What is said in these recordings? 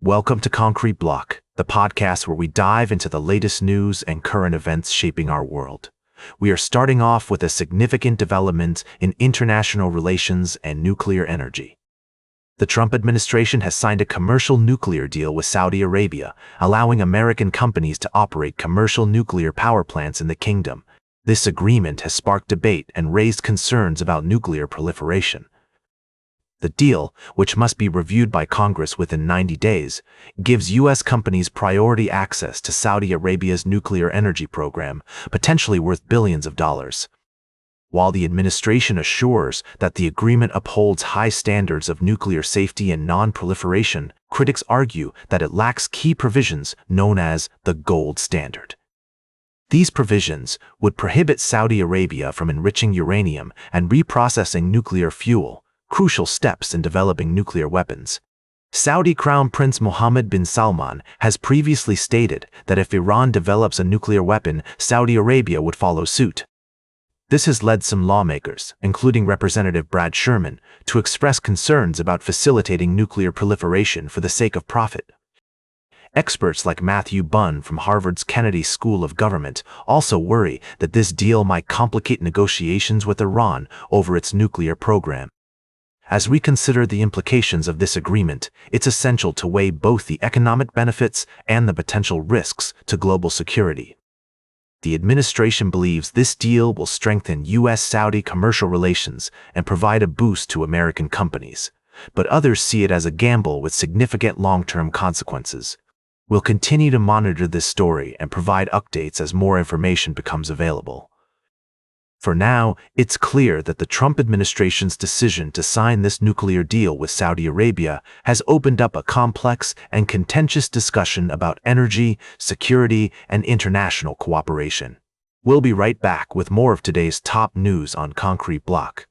Welcome to Concrete Block, the podcast where we dive into the latest news and current events shaping our world. We are starting off with a significant development in international relations and nuclear energy. The Trump administration has signed a commercial nuclear deal with Saudi Arabia, allowing American companies to operate commercial nuclear power plants in the kingdom. This agreement has sparked debate and raised concerns about nuclear proliferation. The deal, which must be reviewed by Congress within 90 days, gives U.S. companies priority access to Saudi Arabia's nuclear energy program, potentially worth billions of dollars. While the administration assures that the agreement upholds high standards of nuclear safety and non-proliferation, critics argue that it lacks key provisions known as the gold standard. These provisions would prohibit Saudi Arabia from enriching uranium and reprocessing nuclear fuel, crucial steps in developing nuclear weapons. Saudi Crown Prince Mohammed bin Salman has previously stated that if Iran develops a nuclear weapon, Saudi Arabia would follow suit. This has led some lawmakers, including Representative Brad Sherman, to express concerns about facilitating nuclear proliferation for the sake of profit. Experts like Matthew Bunn from Harvard's Kennedy School of Government also worry that this deal might complicate negotiations with Iran over its nuclear program. As we consider the implications of this agreement, it's essential to weigh both the economic benefits and the potential risks to global security. The administration believes this deal will strengthen U.S.-Saudi commercial relations and provide a boost to American companies, but others see it as a gamble with significant long-term consequences. We'll continue to monitor this story and provide updates as more information becomes available. For now, it's clear that the Trump administration's decision to sign this nuclear deal with Saudi Arabia has opened up a complex and contentious discussion about energy, security, and international cooperation. We'll be right back with more of today's top news on Concrete Block.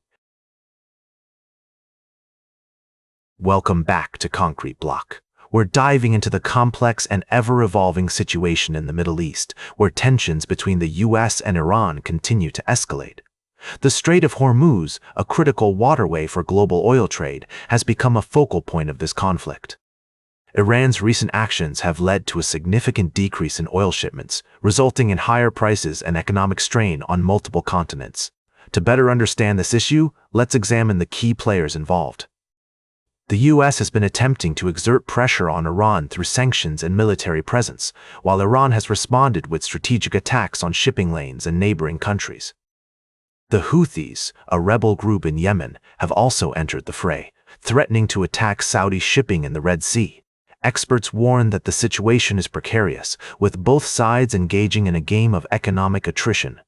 Welcome back to Concrete Block. We're diving into the complex and ever-evolving situation in the Middle East, where tensions between the U.S. and Iran continue to escalate. The Strait of Hormuz, a critical waterway for global oil trade, has become a focal point of this conflict. Iran's recent actions have led to a significant decrease in oil shipments, resulting in higher prices and economic strain on multiple continents. To better understand this issue, let's examine the key players involved. The U.S. has been attempting to exert pressure on Iran through sanctions and military presence, while Iran has responded with strategic attacks on shipping lanes and neighboring countries. The Houthis, a rebel group in Yemen, have also entered the fray, threatening to attack Saudi shipping in the Red Sea. Experts warn that the situation is precarious, with both sides engaging in a game of economic attrition.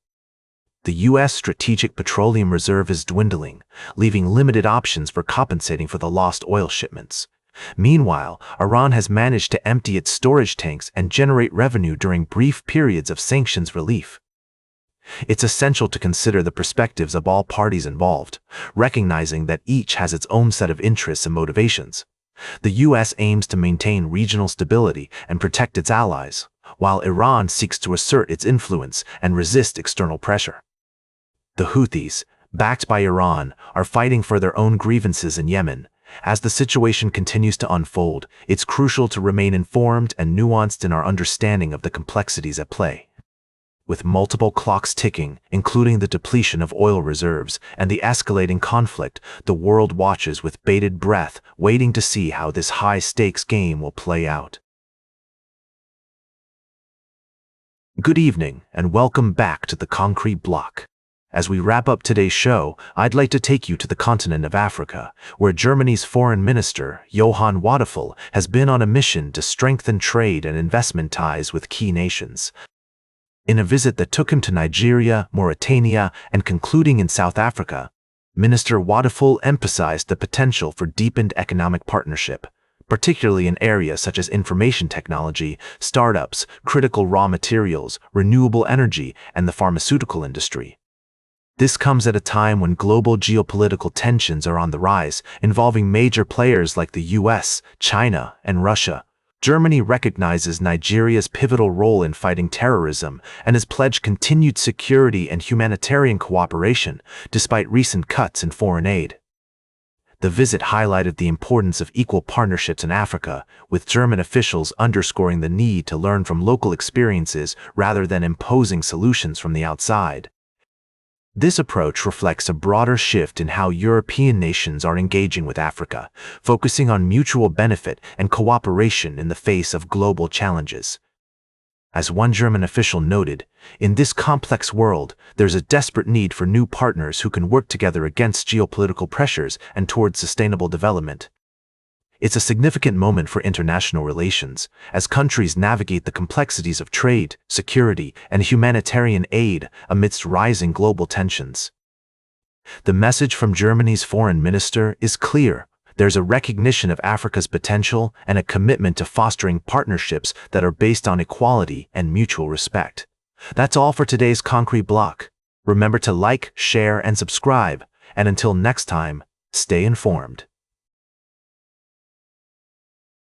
The U.S. Strategic Petroleum Reserve is dwindling, leaving limited options for compensating for the lost oil shipments. Meanwhile, Iran has managed to empty its storage tanks and generate revenue during brief periods of sanctions relief. It's essential to consider the perspectives of all parties involved, recognizing that each has its own set of interests and motivations. The U.S. aims to maintain regional stability and protect its allies, while Iran seeks to assert its influence and resist external pressure. The Houthis, backed by Iran, are fighting for their own grievances in Yemen. As the situation continues to unfold, it's crucial to remain informed and nuanced in our understanding of the complexities at play. With multiple clocks ticking, including the depletion of oil reserves and the escalating conflict, the world watches with bated breath, waiting to see how this high-stakes game will play out. Good evening, and welcome back to the Concrete Block. As we wrap up today's show, I'd like to take you to the continent of Africa, where Germany's Foreign Minister, Johann Wadephul, has been on a mission to strengthen trade and investment ties with key nations. In a visit that took him to Nigeria, Mauritania, and concluding in South Africa, Minister Wadephul emphasized the potential for deepened economic partnership, particularly in areas such as information technology, startups, critical raw materials, renewable energy, and the pharmaceutical industry. This comes at a time when global geopolitical tensions are on the rise, involving major players like the US, China, and Russia. Germany recognizes Nigeria's pivotal role in fighting terrorism and has pledged continued security and humanitarian cooperation, despite recent cuts in foreign aid. The visit highlighted the importance of equal partnerships in Africa, with German officials underscoring the need to learn from local experiences rather than imposing solutions from the outside. This approach reflects a broader shift in how European nations are engaging with Africa, focusing on mutual benefit and cooperation in the face of global challenges. As one German official noted, in this complex world, there's a desperate need for new partners who can work together against geopolitical pressures and towards sustainable development. It's a significant moment for international relations, as countries navigate the complexities of trade, security, and humanitarian aid amidst rising global tensions. The message from Germany's foreign minister is clear. There's a recognition of Africa's potential and a commitment to fostering partnerships that are based on equality and mutual respect. That's all for today's Concrete Block. Remember to like, share, and subscribe. And until next time, stay informed.